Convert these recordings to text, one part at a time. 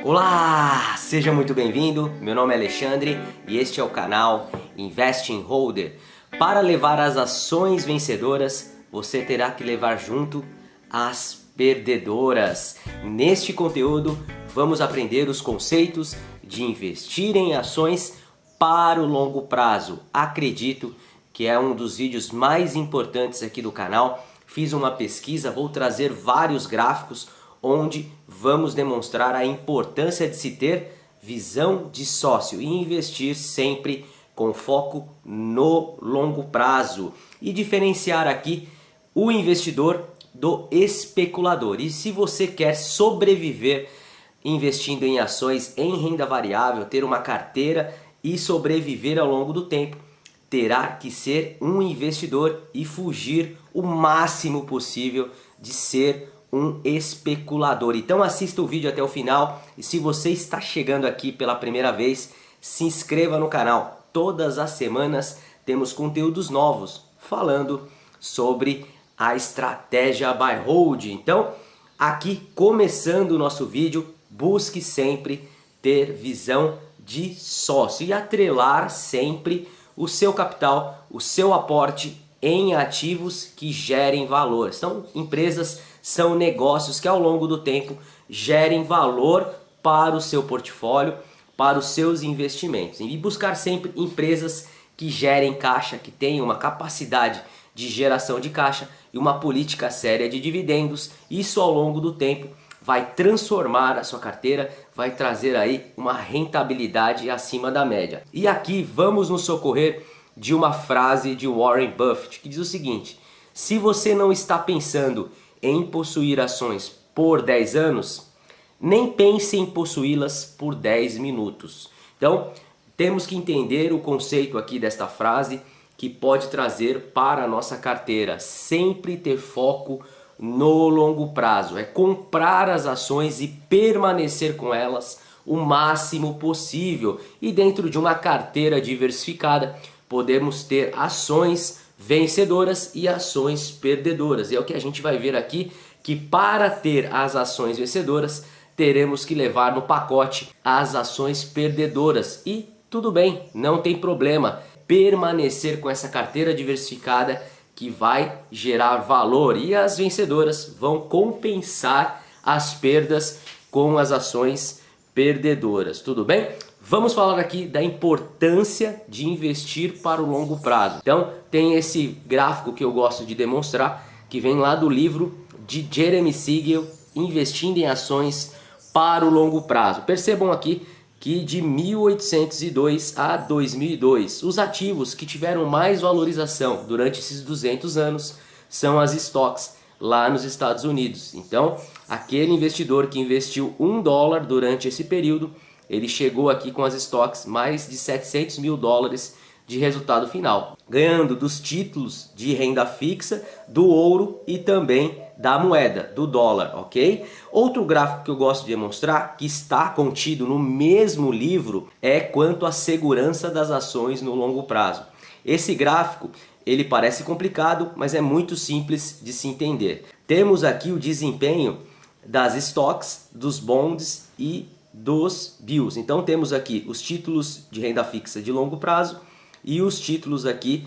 Olá, seja muito bem-vindo. Meu nome é Alexandre e este é o canal Investing Holder. Para levar as ações vencedoras, você terá que levar junto as perdedoras. Neste conteúdo, vamos aprender os conceitos de investir em ações para o longo prazo. Acredito que é um dos vídeos mais importantes aqui do canal. Fiz uma pesquisa, vou trazer vários gráficos onde vamos demonstrar a importância de se ter visão de sócio e investir sempre com foco no longo prazo e diferenciar aqui o investidor do especulador. E se você quer sobreviver investindo em ações em renda variável, ter uma carteira e sobreviver ao longo do tempo, terá que ser um investidor e fugir o máximo possível de ser um especulador. Então assista o vídeo até o final e se você está chegando aqui pela primeira vez, se inscreva no canal. Todas as semanas temos conteúdos novos falando sobre a estratégia buy hold. Então aqui começando o nosso vídeo, busque sempre ter visão de sócio e atrelar sempre o seu capital, o seu aporte em ativos que gerem valor. São empresas, são negócios que ao longo do tempo gerem valor para o seu portfólio, para os seus investimentos. E buscar sempre empresas que gerem caixa, que tenham uma capacidade de geração de caixa e uma política séria de dividendos. Isso ao longo do tempo vai transformar a sua carteira, vai trazer aí uma rentabilidade acima da média. E aqui vamos nos socorrer de uma frase de Warren Buffett que diz o seguinte: se você não está pensando em possuir ações por 10 anos, nem pense em possuí-las por 10 minutos. Então, temos que entender o conceito aqui desta frase que pode trazer para a nossa carteira. Sempre ter foco no longo prazo. É comprar as ações e permanecer com elas o máximo possível. E dentro de uma carteira diversificada, podemos ter ações vencedoras e ações perdedoras. E é o que a gente vai ver aqui, que para ter as ações vencedoras, teremos que levar no pacote as ações perdedoras. E tudo bem, não tem problema. Permanecer com essa carteira diversificada que vai gerar valor. E as vencedoras vão compensar as perdas com as ações perdedoras. Tudo bem? Vamos falar aqui da importância de investir para o longo prazo. Então tem esse gráfico que eu gosto de demonstrar, que vem lá do livro de Jeremy Siegel, Investindo em Ações para o Longo Prazo. Percebam aqui que de 1802 a 2002, os ativos que tiveram mais valorização durante esses 200 anos são as stocks lá nos Estados Unidos. Então aquele investidor que investiu $1 durante esse período, ele chegou aqui com as stocks mais de 700 mil dólares de resultado final, ganhando dos títulos de renda fixa, do ouro e também da moeda, do dólar, ok? Outro gráfico que eu gosto de demonstrar, que está contido no mesmo livro, é quanto à segurança das ações no longo prazo. Esse gráfico, ele parece complicado, mas é muito simples de se entender. Temos aqui o desempenho das stocks, dos bonds e dos bills. Então temos aqui os títulos de renda fixa de longo prazo e os títulos aqui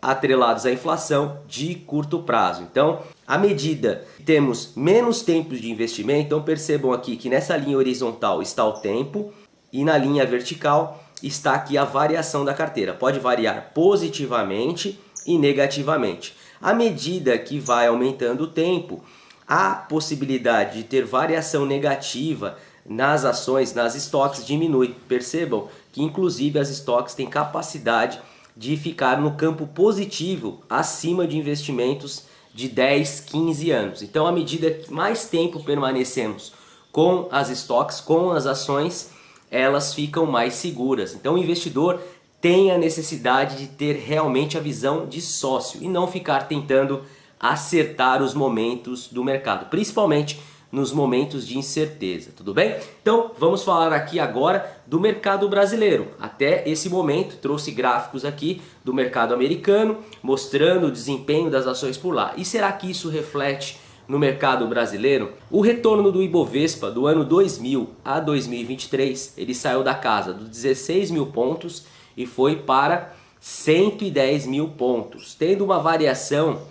atrelados à inflação de curto prazo. Então, à medida que temos menos tempos de investimento, então percebam aqui que nessa linha horizontal está o tempo e na linha vertical está aqui a variação da carteira. Pode variar positivamente e negativamente. À medida que vai aumentando o tempo, a possibilidade de ter variação negativa nas ações, nas stocks, diminui. Percebam que inclusive as stocks têm capacidade de ficar no campo positivo acima de investimentos de 10, 15 anos. Então à medida que mais tempo permanecemos com as stocks, com as ações, elas ficam mais seguras. Então o investidor tem a necessidade de ter realmente a visão de sócio e não ficar tentando acertar os momentos do mercado, principalmente nos momentos de incerteza, tudo bem? Então vamos falar aqui agora do mercado brasileiro. Até esse momento trouxe gráficos aqui do mercado americano, mostrando o desempenho das ações por lá. E será que isso reflete no mercado brasileiro, o retorno do Ibovespa do ano 2000 a 2023, ele saiu da casa dos 16 mil pontos e foi para 110 mil pontos, tendo uma variação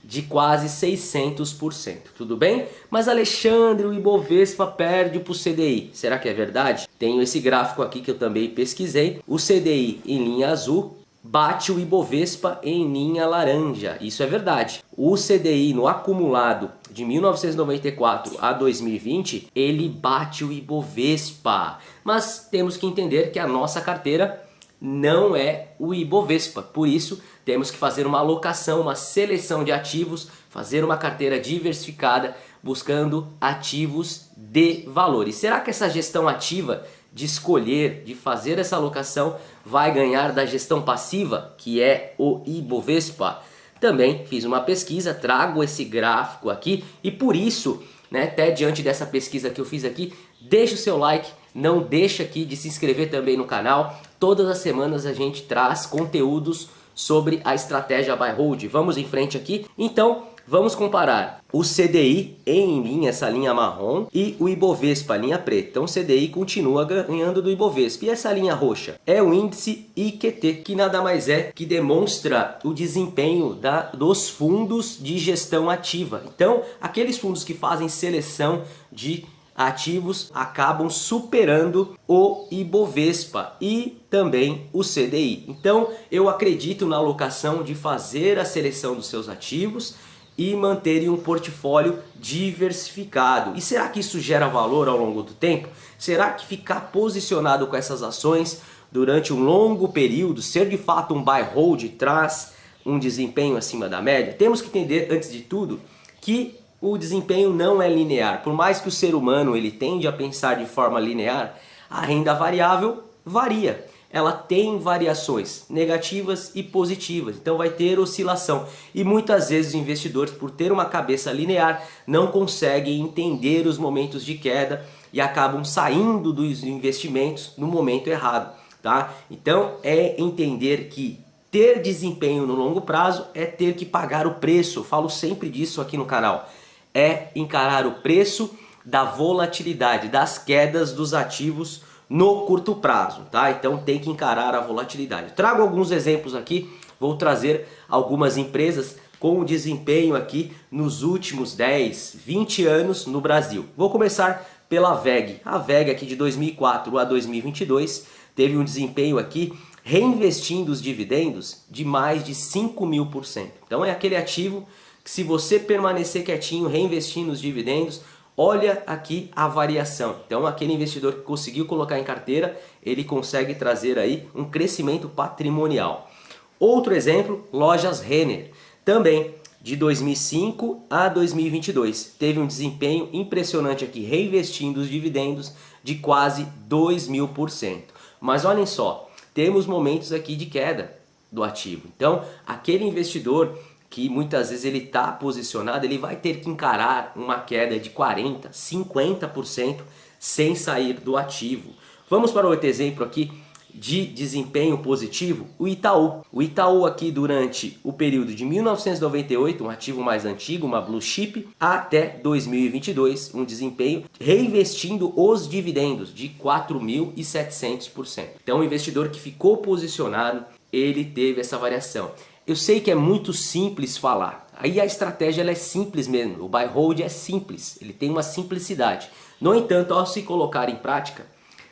de quase 600%, tudo bem? Mas Alexandre, o Ibovespa perde para o CDI, será que é verdade? Tenho esse gráfico aqui que eu também pesquisei, o CDI em linha azul bate o Ibovespa em linha laranja, isso é verdade. O CDI no acumulado de 1994 a 2020, ele bate o Ibovespa, mas temos que entender que a nossa carteira não é o Ibovespa, por isso temos que fazer uma alocação, uma seleção de ativos, fazer uma carteira diversificada, buscando ativos de valor. E será que essa gestão ativa de escolher, de fazer essa alocação, vai ganhar da gestão passiva, que é o Ibovespa? Também fiz uma pesquisa, trago esse gráfico aqui e por isso, né, até diante dessa pesquisa que eu fiz aqui, deixa o seu like, não deixa aqui de se inscrever também no canal. Todas as semanas a gente traz conteúdos sobre a estratégia buy hold. Vamos em frente aqui. Então, vamos comparar o CDI em linha, essa linha marrom, e o Ibovespa, a linha preta. Então o CDI continua ganhando do Ibovespa. E essa linha roxa é o índice IQT, que nada mais é que demonstra o desempenho dos fundos de gestão ativa. Então, aqueles fundos que fazem seleção de ativos acabam superando o Ibovespa e também o CDI. Então eu acredito na alocação de fazer a seleção dos seus ativos e manterem um portfólio diversificado. E será que isso gera valor ao longo do tempo? Será que ficar posicionado com essas ações durante um longo período, ser de fato um buy hold, traz um desempenho acima da média? Temos que entender, antes de tudo, que o desempenho não é linear. Por mais que o ser humano ele tende a pensar de forma linear, a renda variável varia. Ela tem variações negativas e positivas, então vai ter oscilação. E muitas vezes os investidores, por ter uma cabeça linear, não conseguem entender os momentos de queda e acabam saindo dos investimentos no momento errado, tá? Então é entender que ter desempenho no longo prazo é ter que pagar o preço. Eu falo sempre disso aqui no canal. É encarar o preço da volatilidade, das quedas dos ativos no curto prazo, tá? Então tem que encarar a volatilidade. Trago alguns exemplos aqui, vou trazer algumas empresas com o desempenho aqui nos últimos 10, 20 anos no Brasil. Vou começar pela VEG. A VEG aqui de 2004 a 2022 teve um desempenho aqui reinvestindo os dividendos de mais de 5.000%. Então é aquele ativo que, se você permanecer quietinho, reinvestindo os dividendos, olha aqui a variação. Então aquele investidor que conseguiu colocar em carteira, ele consegue trazer aí um crescimento patrimonial. Outro exemplo, Lojas Renner, também de 2005 a 2022. Teve um desempenho impressionante aqui, reinvestindo os dividendos de quase 2.000%. Mas olhem só, temos momentos aqui de queda do ativo. Então aquele investidor que muitas vezes ele está posicionado, ele vai ter que encarar uma queda de 40%, 50% sem sair do ativo. Vamos para outro exemplo aqui de desempenho positivo, o Itaú. O Itaú aqui durante o período de 1998, um ativo mais antigo, uma blue chip, até 2022, um desempenho reinvestindo os dividendos de 4.700%. Então o investidor que ficou posicionado, ele teve essa variação. Eu sei que é muito simples falar, aí a estratégia ela é simples mesmo, o buy hold é simples, ele tem uma simplicidade. No entanto, ao se colocar em prática,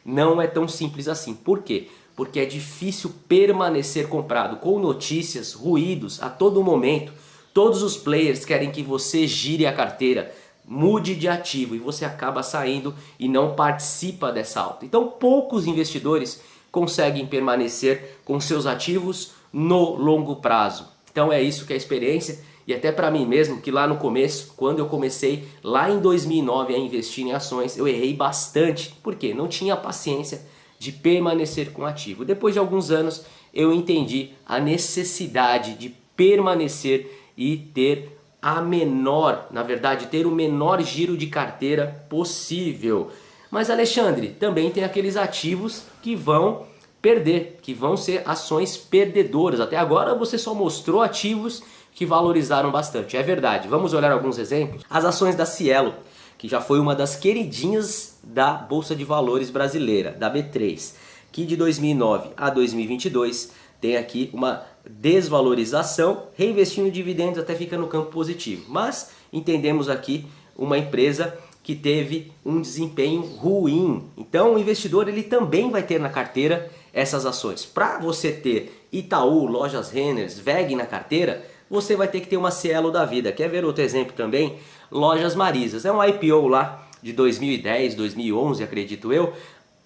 não é tão simples assim. Por quê? Porque é difícil permanecer comprado com notícias, ruídos a todo momento. Todos os players querem que você gire a carteira, mude de ativo e você acaba saindo e não participa dessa alta. Então poucos investidores conseguem permanecer com seus ativos no longo prazo. Então é isso que é a experiência, e até para mim mesmo, que lá no começo, quando eu comecei lá em 2009 a investir em ações, eu errei bastante, porque não tinha paciência de permanecer com o ativo. Depois de alguns anos eu entendi a necessidade de permanecer e ter a menor, na verdade ter o menor giro de carteira possível. Mas Alexandre, também tem aqueles ativos que vão perder, que vão ser ações perdedoras. Até agora você só mostrou ativos que valorizaram bastante. É verdade. Vamos olhar alguns exemplos? As ações da Cielo, que já foi uma das queridinhas da Bolsa de Valores brasileira, da B3, que de 2009 a 2022 tem aqui uma desvalorização, reinvestindo dividendos até fica no campo positivo. Mas entendemos aqui uma empresa que teve um desempenho ruim. Então o investidor ele também vai ter na carteira essas ações. Para você ter Itaú, Lojas Renner, WEG na carteira, você vai ter que ter uma Cielo da vida. Quer ver outro exemplo também? Lojas Marizas. É um IPO lá de 2010, 2011, acredito eu.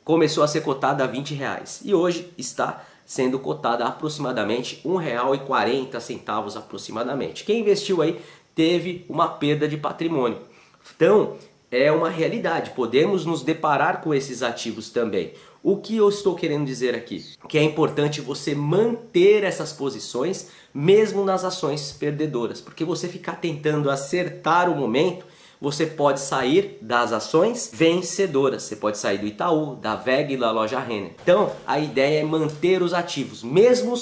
Começou a ser cotada a R$20 e hoje está sendo cotada a aproximadamente R$1,40 aproximadamente. Quem investiu aí teve uma perda de patrimônio. Então, é uma realidade, podemos nos deparar com esses ativos também. O que eu estou querendo dizer aqui? Que é importante você manter essas posições mesmo nas ações perdedoras, porque você ficar tentando acertar o momento, você pode sair das ações vencedoras, você pode sair do Itaú, da WEG e da Loja Renner. Então a ideia é manter os ativos, mesmo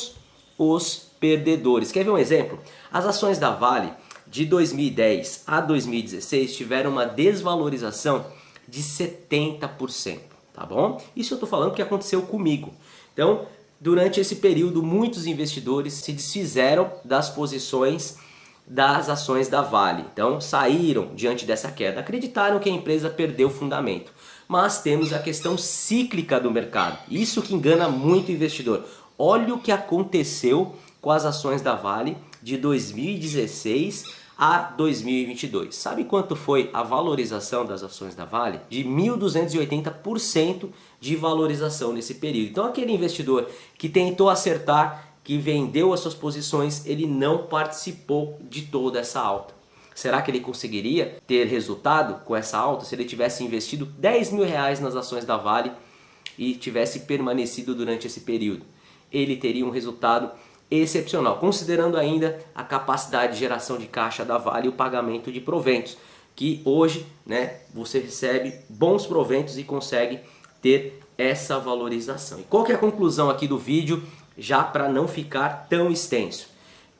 os perdedores. Quer ver um exemplo? As ações da Vale de 2010 a 2016 tiveram uma desvalorização de 70%, tá bom? Isso eu estou falando que aconteceu comigo. Então, durante esse período, muitos investidores se desfizeram das posições das ações da Vale. Então, saíram diante dessa queda, acreditaram que a empresa perdeu o fundamento. Mas temos a questão cíclica do mercado, isso que engana muito o investidor. Olha o que aconteceu com as ações da Vale de 2016 a 2022. Sabe quanto foi a valorização das ações da Vale? De 1.280% de valorização nesse período. Então aquele investidor que tentou acertar, que vendeu as suas posições, ele não participou de toda essa alta. Será que ele conseguiria ter resultado com essa alta se ele tivesse investido R$10.000 nas ações da Vale e tivesse permanecido durante esse período? Ele teria um resultado excepcional, considerando ainda a capacidade de geração de caixa da Vale e o pagamento de proventos, que hoje, né, você recebe bons proventos e consegue ter essa valorização. E qual que é a conclusão aqui do vídeo, já para não ficar tão extenso?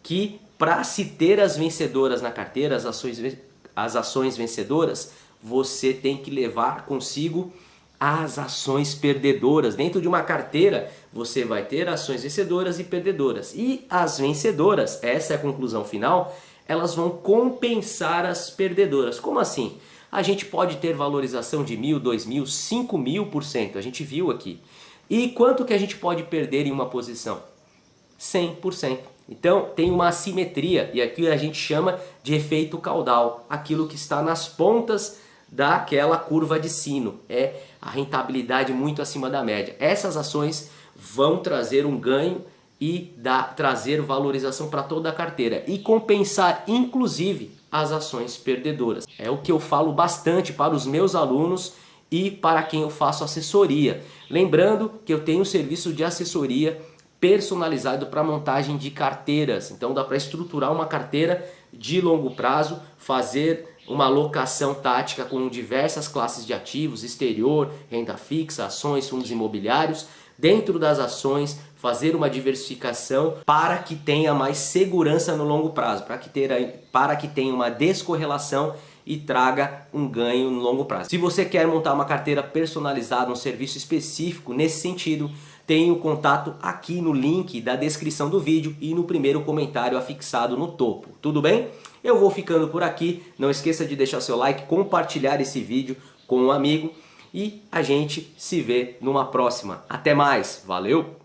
Que para se ter as vencedoras na carteira, as ações vencedoras, você tem que levar consigo as ações perdedoras. Dentro de uma carteira você vai ter ações vencedoras e perdedoras. E as vencedoras, essa é a conclusão final, elas vão compensar as perdedoras. Como assim? A gente pode ter valorização de 1.000, 2.000, 5.000%. A gente viu aqui. E quanto que a gente pode perder em uma posição? 100%. Então tem uma assimetria e aqui a gente chama de efeito caudal. Aquilo que está nas pontas daquela curva de sino. É a rentabilidade muito acima da média. Essas ações vão trazer um ganho e trazer valorização para toda a carteira e compensar inclusive as ações perdedoras. É o que eu falo bastante para os meus alunos e para quem eu faço assessoria. Lembrando que eu tenho um serviço de assessoria personalizado para montagem de carteiras. Então dá para estruturar uma carteira de longo prazo, fazer uma alocação tática com diversas classes de ativos, exterior, renda fixa, ações, fundos imobiliários. Dentro das ações, fazer uma diversificação para que tenha mais segurança no longo prazo, para que tenha uma descorrelação e traga um ganho no longo prazo. Se você quer montar uma carteira personalizada, um serviço específico nesse sentido, tem o contato aqui no link da descrição do vídeo e no primeiro comentário afixado no topo. Tudo bem? Eu vou ficando por aqui. Não esqueça de deixar seu like, compartilhar esse vídeo com um amigo e a gente se vê numa próxima. Até mais. Valeu!